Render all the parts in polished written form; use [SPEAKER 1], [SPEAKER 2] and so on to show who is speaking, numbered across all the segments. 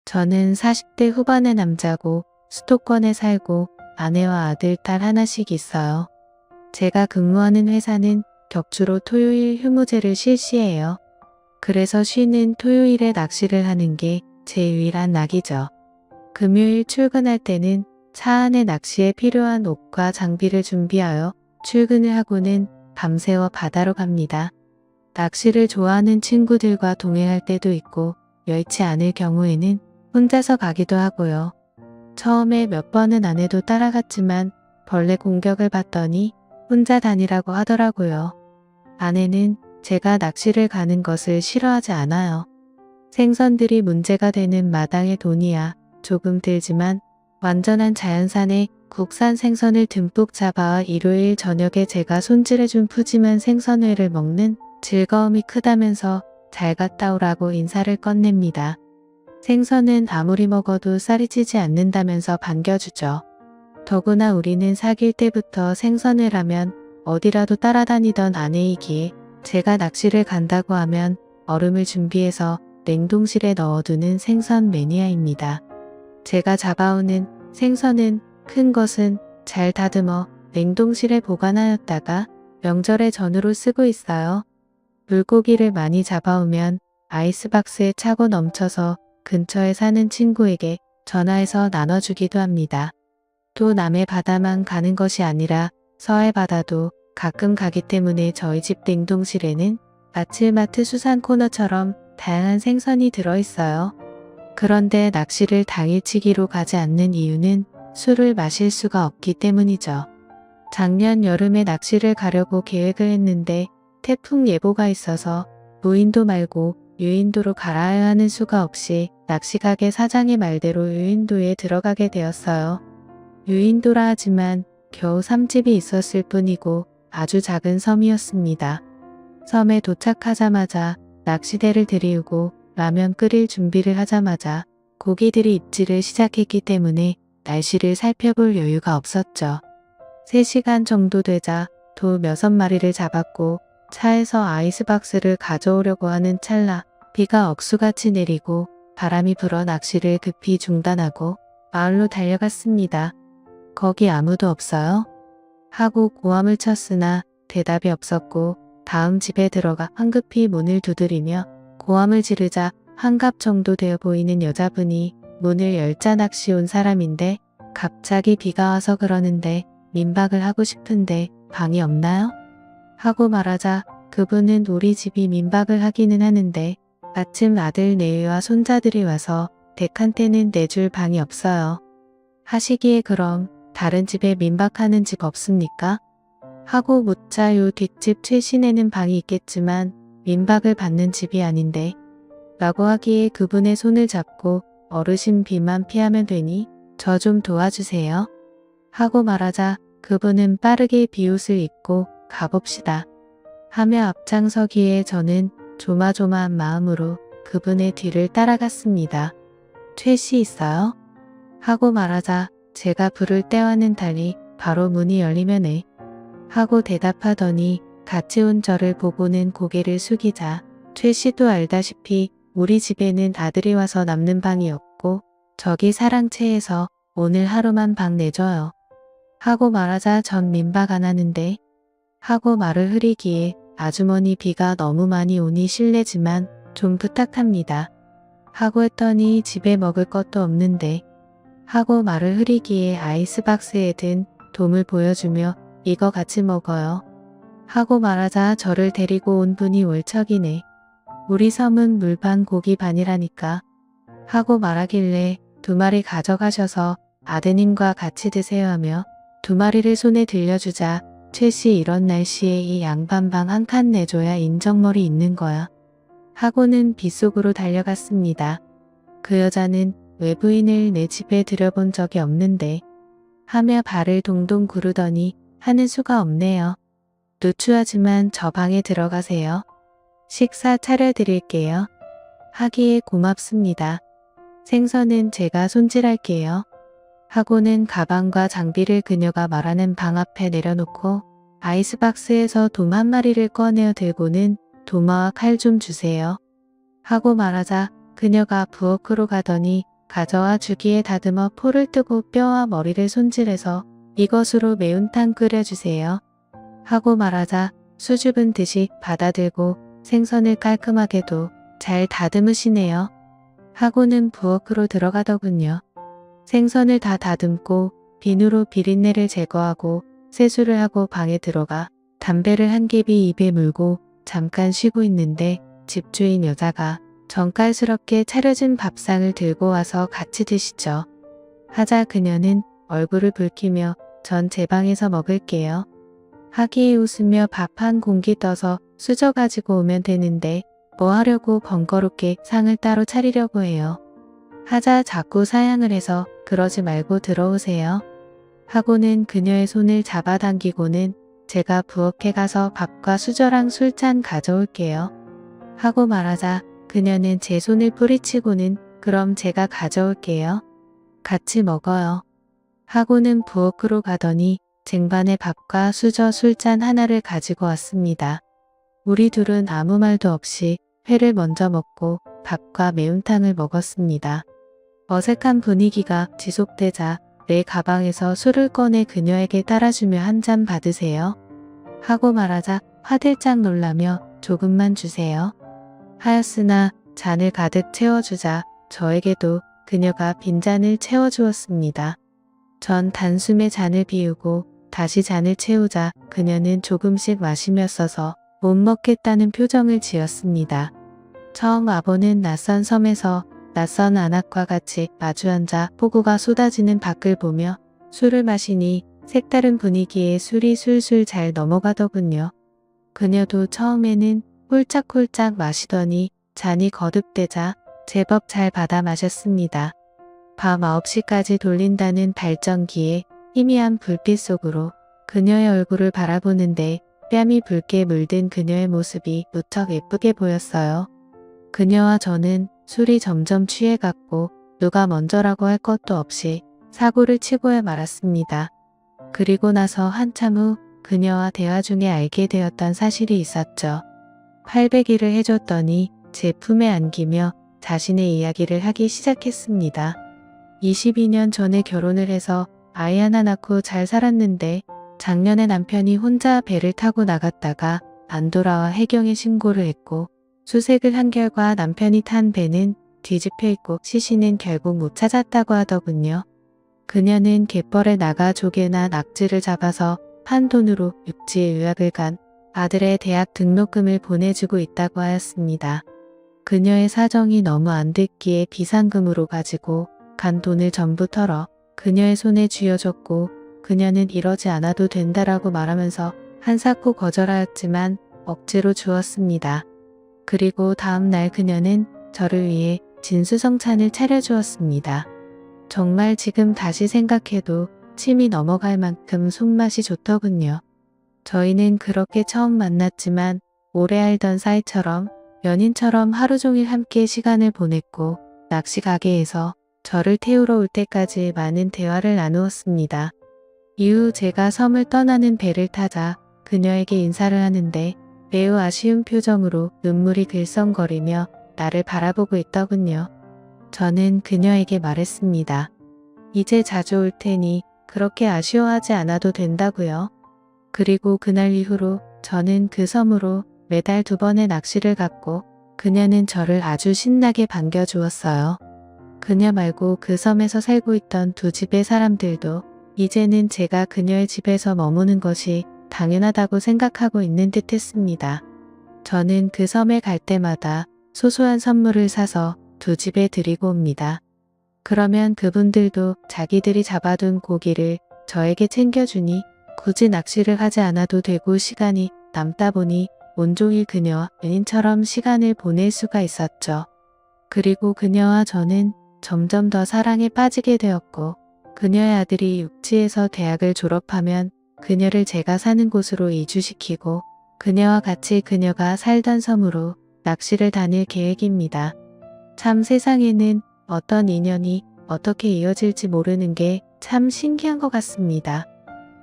[SPEAKER 1] 저는 40대 후반의 남자고 수도권에 살고 아내와 아들, 딸 하나씩 있어요. 제가 근무하는 회사는 격주로 토요일 휴무제를 실시해요. 그래서 쉬는 토요일에 낚시를 하는 게 제 유일한 낙이죠. 금요일 출근할 때는 차 안에 낚시에 필요한 옷과 장비를 준비하여 출근을 하고는 밤새워 바다로 갑니다. 낚시를 좋아하는 친구들과 동행할 때도 있고 여의치 않을 경우에는 혼자서 가기도 하고요. 처음에 몇 번은 아내도 따라갔지만 벌레 공격을 받더니 혼자 다니라고 하더라고요. 아내는 제가 낚시를 가는 것을 싫어하지 않아요. 생선들이 문제가 되는 마당의 돈이야 조금 들지만 완전한 자연산의 국산 생선을 듬뿍 잡아 일요일 저녁에 제가 손질해준 푸짐한 생선회를 먹는 즐거움이 크다면서 잘 갔다 오라고 인사를 건넵니다. 생선은 아무리 먹어도 쌀이 찌지 않는다면서 반겨주죠. 더구나 우리는 사귈 때부터 생선회라면 어디라도 따라다니던 아내이기에 제가 낚시를 간다고 하면 얼음을 준비해서 냉동실에 넣어두는 생선 매니아입니다. 제가 잡아오는 생선은 큰 것은 잘 다듬어 냉동실에 보관하였다가 명절에 전으로 쓰고 있어요. 물고기를 많이 잡아오면 아이스박스에 차고 넘쳐서 근처에 사는 친구에게 전화해서 나눠주기도 합니다. 또 남해 바다만 가는 것이 아니라 서해 바다도 가끔 가기 때문에 저희 집 냉동실에는 아츠마트 수산 코너처럼 다양한 생선이 들어있어요. 그런데 낚시를 당일치기로 가지 않는 이유는 술을 마실 수가 없기 때문이죠. 작년 여름에 낚시를 가려고 계획을 했는데 태풍 예보가 있어서 무인도 말고 유인도로 갈아야 하는 수가 없이 낚시가게 사장의 말대로 유인도에 들어가게 되었어요. 유인도라 하지만 겨우 3집이 있었을 뿐이고 아주 작은 섬이었습니다. 섬에 도착하자마자 낚시대를 들이우고 라면 끓일 준비를 하자마자 고기들이 입질을 시작했기 때문에 날씨를 살펴볼 여유가 없었죠. 3시간 정도 되자 도 6마리를 잡았고 차에서 아이스박스를 가져오려고 하는 찰나 비가 억수같이 내리고 바람이 불어 낚시를 급히 중단하고 마을로 달려갔습니다. 거기 아무도 없어요? 하고 고함을 쳤으나 대답이 없었고 다음 집에 들어가 황급히 문을 두드리며 고함을 지르자 한갑 정도 되어 보이는 여자분이 문을 열자 낚시 온 사람인데 갑자기 비가 와서 그러는데 민박을 하고 싶은데 방이 없나요? 하고 말하자 그분은 우리 집이 민박을 하기는 하는데 마침 아들 내외와 손자들이 와서 댁 한테는 내줄 방이 없어요. 하시기에 그럼 다른 집에 민박하는 집 없습니까? 하고 묻자 요 뒷집 최신에는 방이 있겠지만 민박을 받는 집이 아닌데 라고 하기에 그분의 손을 잡고 어르신 비만 피하면 되니 저 좀 도와주세요. 하고 말하자 그분은 빠르게 비옷을 입고 가봅시다. 하며 앞장서기에 저는 조마조마한 마음으로 그분의 뒤를 따라갔습니다. 최씨 있어요? 하고 말하자 제가 부를 때와는 달리 바로 문이 열리면 에 하고 대답하더니 같이 온 저를 보고는 고개를 숙이자 최씨도 알다시피 우리 집에는 아들이 와서 남는 방이 없고 저기 사랑채에서 오늘 하루만 방 내줘요. 하고 말하자 전 민박 안 하는데 하고 말을 흐리기에 아주머니 비가 너무 많이 오니 실례지만 좀 부탁합니다. 하고 했더니 집에 먹을 것도 없는데 하고 말을 흐리기에 아이스박스에 든 돔을 보여주며 이거 같이 먹어요. 하고 말하자 저를 데리고 온 분이 월척이네. 우리 섬은 물 반 고기 반이라니까. 하고 말하길래 2마리 가져가셔서 아드님과 같이 드세요 하며 2마리를 손에 들려주자 최씨 이런 날씨에 이 양반방 한 칸 내줘야 인정머리 있는 거야. 하고는 빗속으로 달려갔습니다. 그 여자는 외부인을 내 집에 들여본 적이 없는데 하며 발을 동동 구르더니 하는 수가 없네요. 누추하지만 저 방에 들어가세요. 식사 차려드릴게요. 하기에 고맙습니다. 생선은 제가 손질할게요. 하고는 가방과 장비를 그녀가 말하는 방 앞에 내려놓고 아이스박스에서 돔 1마리를 꺼내어 들고는 도마와 칼 좀 주세요. 하고 말하자 그녀가 부엌으로 가더니 가져와 주기에 다듬어 포를 뜨고 뼈와 머리를 손질해서 이것으로 매운탕 끓여주세요. 하고 말하자 수줍은 듯이 받아들고 생선을 깔끔하게도 잘 다듬으시네요. 하고는 부엌으로 들어가더군요. 생선을 다 다듬고 비누로 비린내를 제거하고 세수를 하고 방에 들어가 담배를 한 개비 입에 물고 잠깐 쉬고 있는데 집주인 여자가 정깔스럽게 차려진 밥상을 들고 와서 같이 드시죠. 하자 그녀는 얼굴을 붉히며 전 제 방에서 먹을게요. 하기에 웃으며 밥 한 공기 떠서 수저 가지고 오면 되는데 뭐 하려고 번거롭게 상을 따로 차리려고 해요. 하자 자꾸 사양을 해서 그러지 말고 들어오세요. 하고는 그녀의 손을 잡아당기고는 제가 부엌에 가서 밥과 수저랑 술잔 가져올게요. 하고 말하자 그녀는 제 손을 뿌리치고는 그럼 제가 가져올게요. 같이 먹어요. 하고는 부엌으로 가더니 쟁반에 밥과 수저 술잔 하나를 가지고 왔습니다. 우리 둘은 아무 말도 없이 회를 먼저 먹고 밥과 매운탕을 먹었습니다. 어색한 분위기가 지속되자 내 가방에서 술을 꺼내 그녀에게 따라주며 한 잔 받으세요. 하고 말하자 화들짝 놀라며 조금만 주세요. 하였으나 잔을 가득 채워주자 저에게도 그녀가 빈잔을 채워주었습니다. 전 단숨에 잔을 비우고 다시 잔을 채우자 그녀는 조금씩 마시면서서 못 먹겠다는 표정을 지었습니다. 처음 와보는 낯선 섬에서 낯선 안악과 같이 마주 앉아 폭우가 쏟아지는 밖을 보며 술을 마시니 색다른 분위기에 술이 술술 잘 넘어가더군요. 그녀도 처음에는 홀짝홀짝 마시더니 잔이 거듭되자 제법 잘 받아 마셨습니다. 밤 9시까지 돌린다는 발전기에 희미한 불빛 속으로 그녀의 얼굴을 바라보는데 뺨이 붉게 물든 그녀의 모습이 무척 예쁘게 보였어요. 그녀와 저는 술이 점점 취해갔고 누가 먼저라고 할 것도 없이 사고를 치고야 말았습니다. 그리고 나서 한참 후 그녀와 대화 중에 알게 되었던 사실이 있었죠. 800일을 해줬더니 제 품에 안기며 자신의 이야기를 하기 시작했습니다. 22년 전에 결혼을 해서 아이 하나 낳고 잘 살았는데 작년에 남편이 혼자 배를 타고 나갔다가 안 돌아와 해경에 신고를 했고 수색을 한 결과 남편이 탄 배는 뒤집혀 있고 시신은 결국 못 찾았다고 하더군요. 그녀는 갯벌에 나가 조개나 낙지를 잡아서 판 돈으로 육지에 유학을 간 아들의 대학 등록금을 보내주고 있다고 하였습니다. 그녀의 사정이 너무 안 됐기에 비상금으로 가지고 간 돈을 전부 털어 그녀의 손에 쥐어줬고 그녀는 이러지 않아도 된다라고 말하면서 한사코 거절하였지만 억지로 주었습니다. 그리고 다음 날 그녀는 저를 위해 진수성찬을 차려주었습니다. 정말 지금 다시 생각해도 침이 넘어갈 만큼 손맛이 좋더군요. 저희는 그렇게 처음 만났지만 오래 알던 사이처럼 연인처럼 하루 종일 함께 시간을 보냈고 낚시 가게에서 저를 태우러 올 때까지 많은 대화를 나누었습니다. 이후 제가 섬을 떠나는 배를 타자 그녀에게 인사를 하는데 매우 아쉬운 표정으로 눈물이 글썽거리며 나를 바라보고 있더군요. 저는 그녀에게 말했습니다. 이제 자주 올 테니 그렇게 아쉬워하지 않아도 된다고요. 그리고 그날 이후로 저는 그 섬으로 매달 2번의 낚시를 갔고 그녀는 저를 아주 신나게 반겨주었어요. 그녀 말고 그 섬에서 살고 있던 2집의 사람들도 이제는 제가 그녀의 집에서 머무는 것이 당연하다고 생각하고 있는 듯 했습니다. 저는 그 섬에 갈 때마다 소소한 선물을 사서 2집에 드리고 옵니다. 그러면 그분들도 자기들이 잡아둔 고기를 저에게 챙겨주니 굳이 낚시를 하지 않아도 되고 시간이 남다 보니 온종일 그녀와 연인처럼 시간을 보낼 수가 있었죠. 그리고 그녀와 저는 점점 더 사랑에 빠지게 되었고 그녀의 아들이 육지에서 대학을 졸업하면 그녀를 제가 사는 곳으로 이주시키고 그녀와 같이 그녀가 살던 섬으로 낚시를 다닐 계획입니다. 참 세상에는 어떤 인연이 어떻게 이어질지 모르는 게 참 신기한 것 같습니다.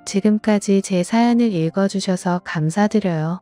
[SPEAKER 1] 지금까지 제 사연을 읽어주셔서 감사드려요.